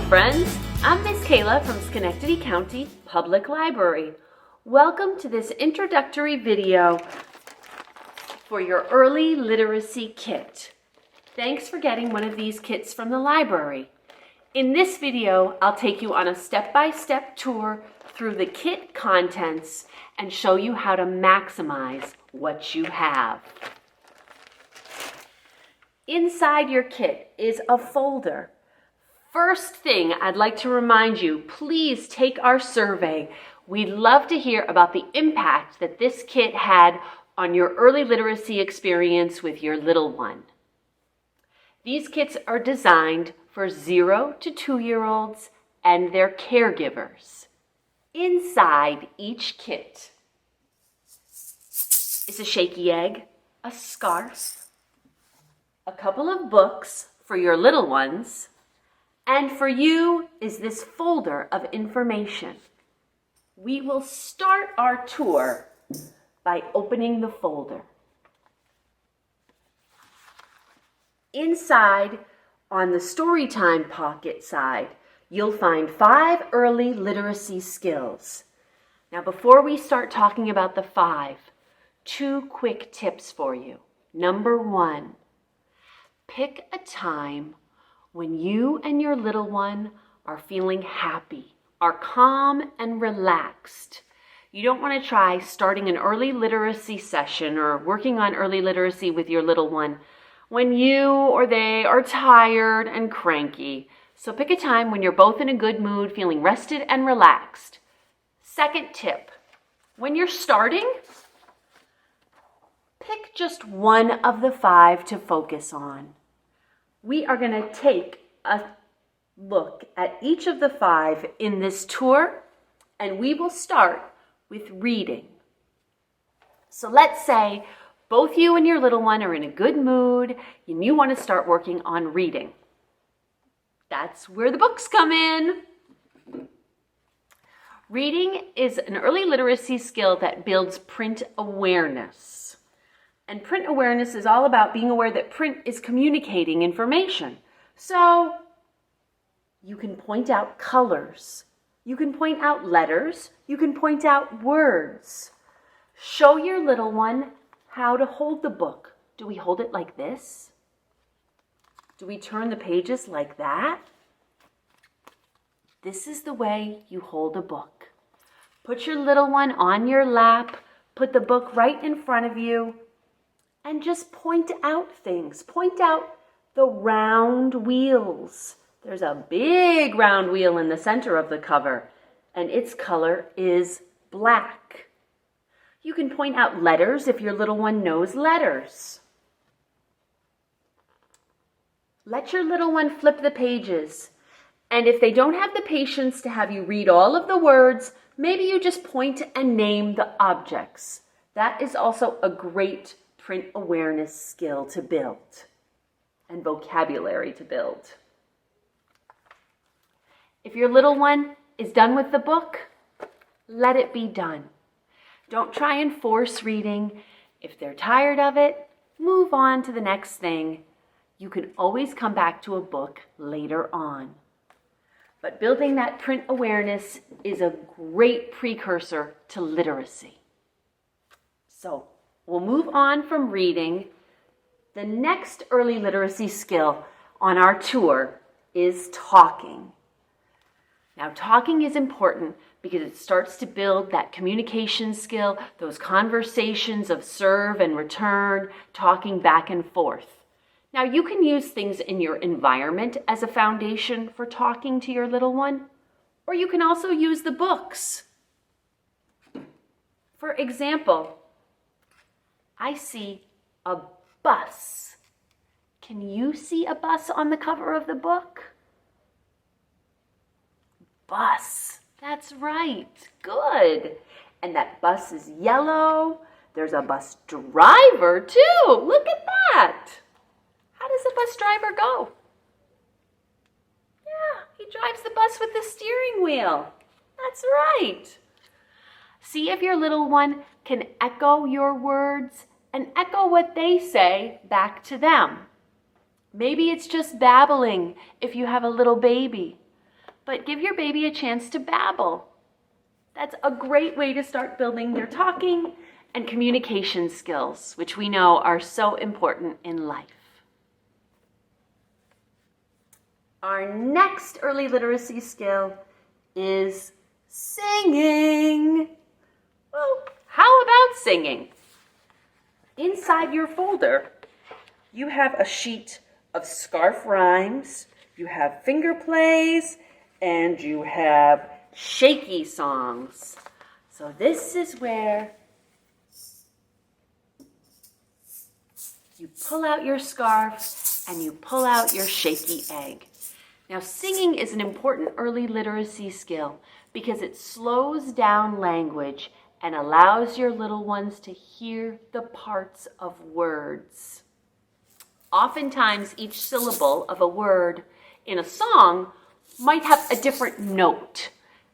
friends. I'm Miss Kaela from Schenectady County Public Library. Welcome to this introductory video for your early literacy kit. Thanks for getting one of these kits from the library. In this video, I'll take you on a step-by-step tour through the kit contents and show you how to maximize what you have. Inside your kit is a folder. First thing I'd like to remind you, please take our survey. We'd love to hear about the impact that this kit had on your early literacy experience with your little one. These kits are designed for 0 to 2-year-olds and their caregivers. Inside each kit is a shaky egg, a scarf, a couple of books for your little ones, and for you is this folder of information. We will start our tour by opening the folder. Inside, on the Storytime pocket side, you'll find 5 early literacy skills. Now, before we start talking about the 5, 2 quick tips for you. Number 1, pick a time when you and your little one are feeling happy, are calm and relaxed. You don't want to try starting an early literacy session or working on early literacy with your little one when you or they are tired and cranky. So pick a time when you're both in a good mood, feeling rested and relaxed. Second tip, when you're starting, pick just one of the 5 to focus on. We are going to take a look at each of the 5 in this tour, and we will start with reading. So let's say both you and your little one are in a good mood and you want to start working on reading. That's where the books come in. Reading is an early literacy skill that builds print awareness. And print awareness is all about being aware that print is communicating information. So you can point out colors. You can point out letters. You can point out words. Show your little one how to hold the book. Do we hold it like this? Do we turn the pages like that? This is the way you hold a book. Put your little one on your lap. Put the book right in front of you. And just point out things. Point out the round wheels. There's a big round wheel in the center of the cover, and its color is black. You can point out letters if your little one knows letters. Let your little one flip the pages. And if they don't have the patience to have you read all of the words, maybe you just point and name the objects. That is also a great print awareness skill to build and vocabulary to build. If your little one is done with the book, let it be done. Don't try and force reading. If they're tired of it, move on to the next thing. You can always come back to a book later on. But building that print awareness is a great precursor to literacy. So, we'll move on from reading. The next early literacy skill on our tour is talking. Now, talking is important because it starts to build that communication skill, those conversations of serve and return, talking back and forth. Now, you can use things in your environment as a foundation for talking to your little one, or you can also use the books. For example, I see a bus. Can you see a bus on the cover of the book? Bus. That's right. Good. And that bus is yellow. There's a bus driver too. Look at that. How does a bus driver go? Yeah, he drives the bus with the steering wheel. That's right. See if your little one can echo your words and echo what they say back to them. Maybe it's just babbling if you have a little baby. but give your baby a chance to babble. That's a great way to start building their talking and communication skills, which we know are so important in life. Our next early literacy skill is singing. Well, how about singing? Inside your folder, you have a sheet of scarf rhymes, you have finger plays, and you have shaky songs. So this is where you pull out your scarf and you pull out your shaky egg. Now, singing is an important early literacy skill because it slows down language and allows your little ones to hear the parts of words. Oftentimes, each syllable of a word in a song might have a different note.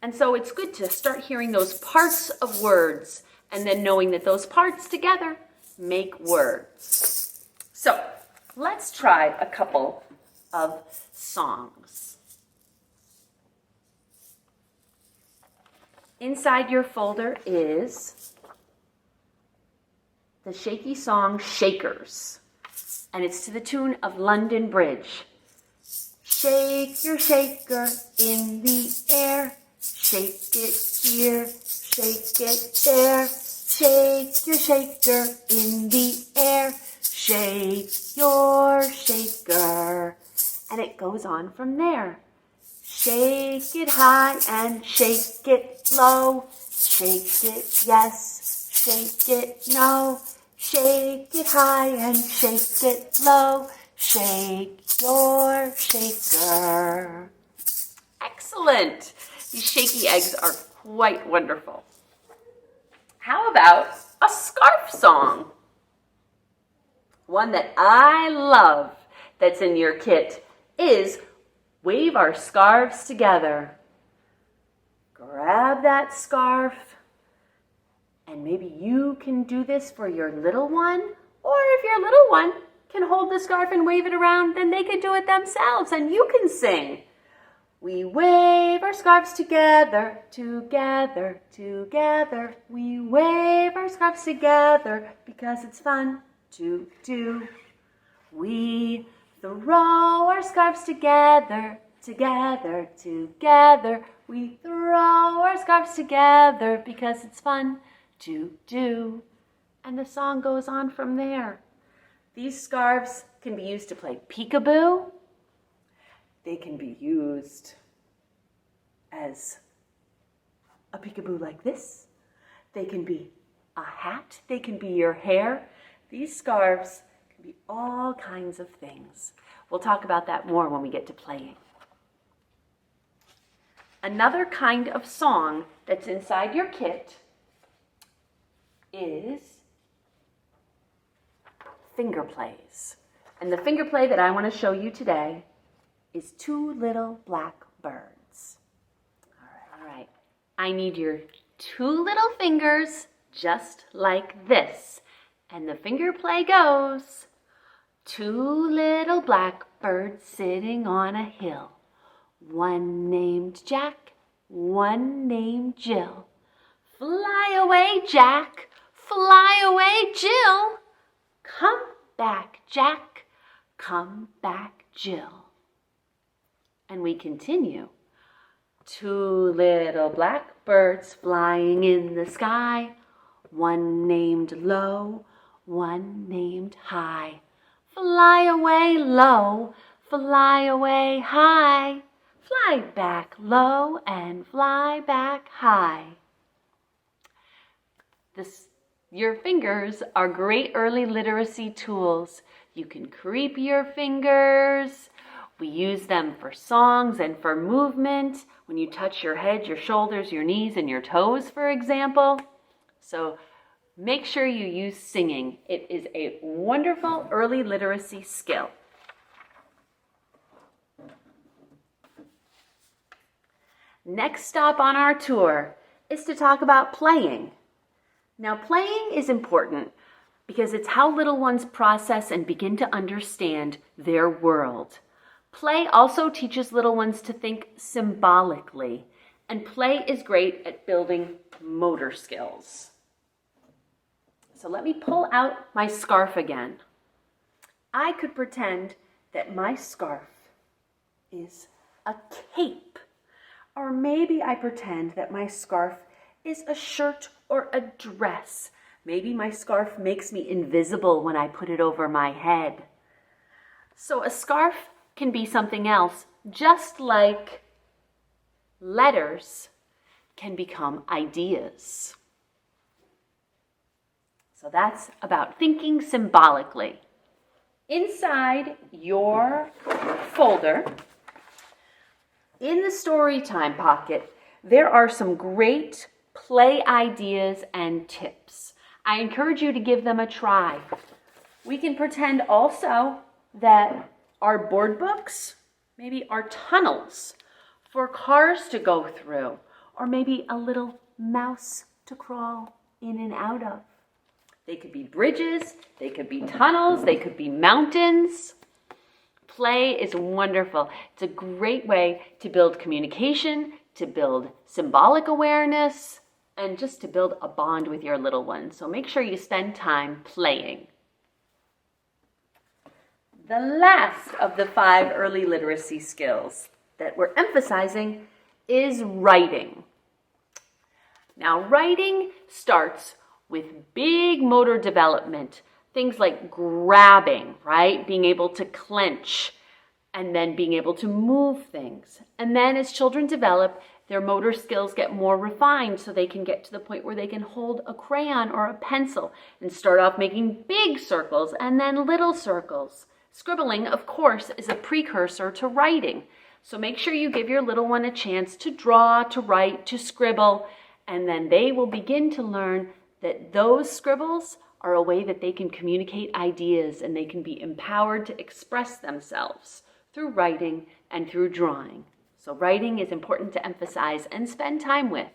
And so it's good to start hearing those parts of words and then knowing that those parts together make words. So let's try a couple of songs. Inside your folder is the shaky song Shakers, and it's to the tune of London Bridge. Shake your shaker in the air, shake it here, shake it there. Shake your shaker in the air, shake your shaker. And it goes on from there. Shake it high and shake it low. Shake it yes, shake it no. Shake it high and shake it low. Shake your shaker. Excellent. These shaky eggs are quite wonderful. How about a scarf song? One that I love that's in your kit is Wave Our Scarves Together. Grab that scarf, and maybe you can do this for your little one, or if your little one can hold the scarf and wave it around, then they could do it themselves, and you can sing. We wave our scarves together, together, together. We wave our scarves together because it's fun to do. We throw our scarves together, together, together. We throw our scarves together because it's fun to do. And the song goes on from there. These scarves can be used to play peekaboo. They can be used as a peekaboo like this. They can be a hat. They can be your hair. These scarves can be all kinds of things. We'll talk about that more when we get to playing. Another kind of song that's inside your kit is finger plays. And the finger play that I want to show you today is Two Little Black Birds. All right. I need your two little fingers just like this. And the finger play goes, two little black birds sitting on a hill. One named Jack, one named Jill. Fly away, Jack, fly away, Jill. Come back, Jack, come back, Jill. And we continue. Two little black birds flying in the sky. One named low, one named high. Fly away low, fly away high. Fly back low and fly back high. Your fingers are great early literacy tools. You can creep your fingers. We use them for songs and for movement. When you touch your head, your shoulders, your knees, and your toes, for example. So make sure you use singing. It is a wonderful early literacy skill. Next stop on our tour is to talk about playing. Now, playing is important because it's how little ones process and begin to understand their world. Play also teaches little ones to think symbolically, and play is great at building motor skills. So let me pull out my scarf again. I could pretend that my scarf is a cape, or maybe I pretend that my scarf is a shirt or a dress. Maybe my scarf makes me invisible when I put it over my head. So a scarf can be something else, just like letters can become ideas. So that's about thinking symbolically. Inside your folder, in the Storytime pocket, there are some great play ideas and tips. I encourage you to give them a try. We can pretend also that our board books maybe are tunnels for cars to go through, or maybe a little mouse to crawl in and out of. They could be bridges, they could be tunnels, they could be mountains. Play is wonderful. It's a great way to build communication, to build symbolic awareness, and just to build a bond with your little ones. So make sure you spend time playing. The last of the 5 early literacy skills that we're emphasizing is writing. Now, writing starts with big motor development, things like grabbing, right? Being able to clench, and then being able to move things. And then as children develop, their motor skills get more refined so they can get to the point where they can hold a crayon or a pencil and start off making big circles and then little circles. Scribbling, of course, is a precursor to writing. So make sure you give your little one a chance to draw, to write, to scribble, and then they will begin to learn that those scribbles are a way that they can communicate ideas and they can be empowered to express themselves through writing and through drawing. So writing is important to emphasize and spend time with.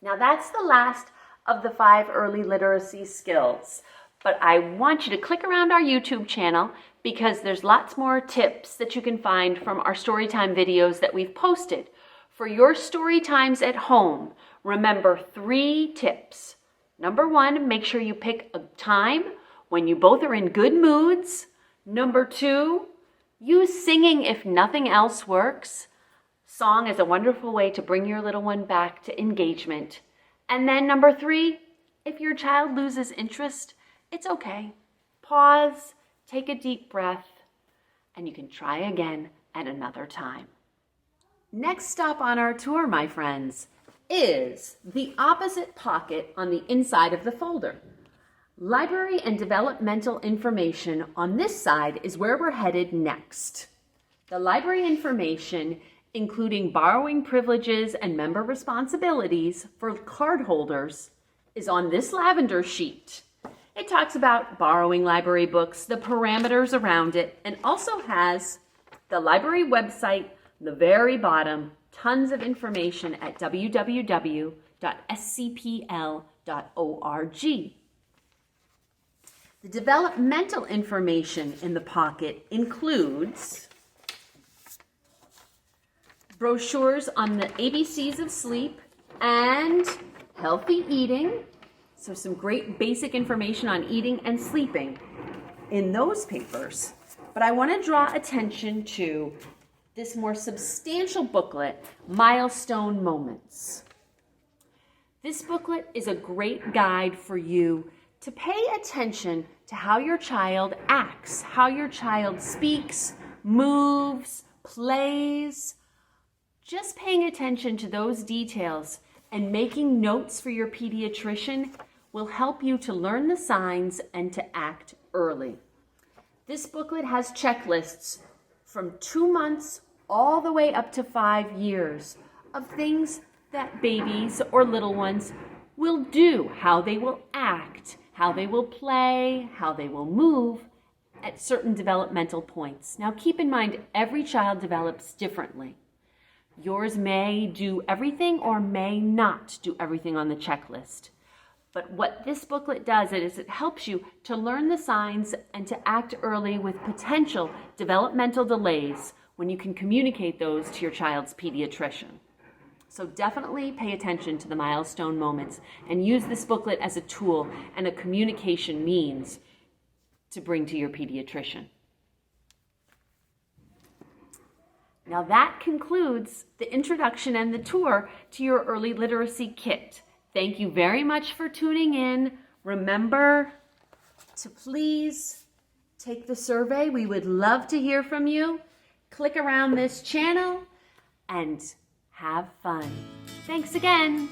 Now that's the last of the 5 early literacy skills, but I want you to click around our YouTube channel because there's lots more tips that you can find from our Storytime videos that we've posted. For your story times at home, remember 3 tips. Number 1, make sure you pick a time when you both are in good moods. Number 2, use singing if nothing else works. Song is a wonderful way to bring your little one back to engagement. And then number 3, if your child loses interest, it's okay. Pause, take a deep breath, and you can try again at another time. Next stop on our tour, my friends, is the opposite pocket on the inside of the folder. Library and developmental information on this side is where we're headed next. The library information, including borrowing privileges and member responsibilities for cardholders, is on this lavender sheet. It talks about borrowing library books, the parameters around it, and also has the library website, the very bottom, tons of information at www.scpl.org. The developmental information in the pocket includes brochures on the ABCs of sleep and healthy eating. So some great basic information on eating and sleeping in those papers. But I want to draw attention to this more substantial booklet, Milestone Moments. This booklet is a great guide for you to pay attention to how your child acts, how your child speaks, moves, plays. Just paying attention to those details and making notes for your pediatrician will help you to learn the signs and to act early. This booklet has checklists from 2 months all the way up to 5 years of things that babies or little ones will do, how they will act, how they will play, how they will move at certain developmental points. Now keep in mind, every child develops differently. Yours may do everything or may not do everything on the checklist. But what this booklet does is it helps you to learn the signs and to act early with potential developmental delays when you can communicate those to your child's pediatrician. So definitely pay attention to the milestone moments and use this booklet as a tool and a communication means to bring to your pediatrician. Now that concludes the introduction and the tour to your early literacy kit. Thank you very much for tuning in. Remember to please take the survey. We would love to hear from you. Click around this channel and have fun. Thanks again.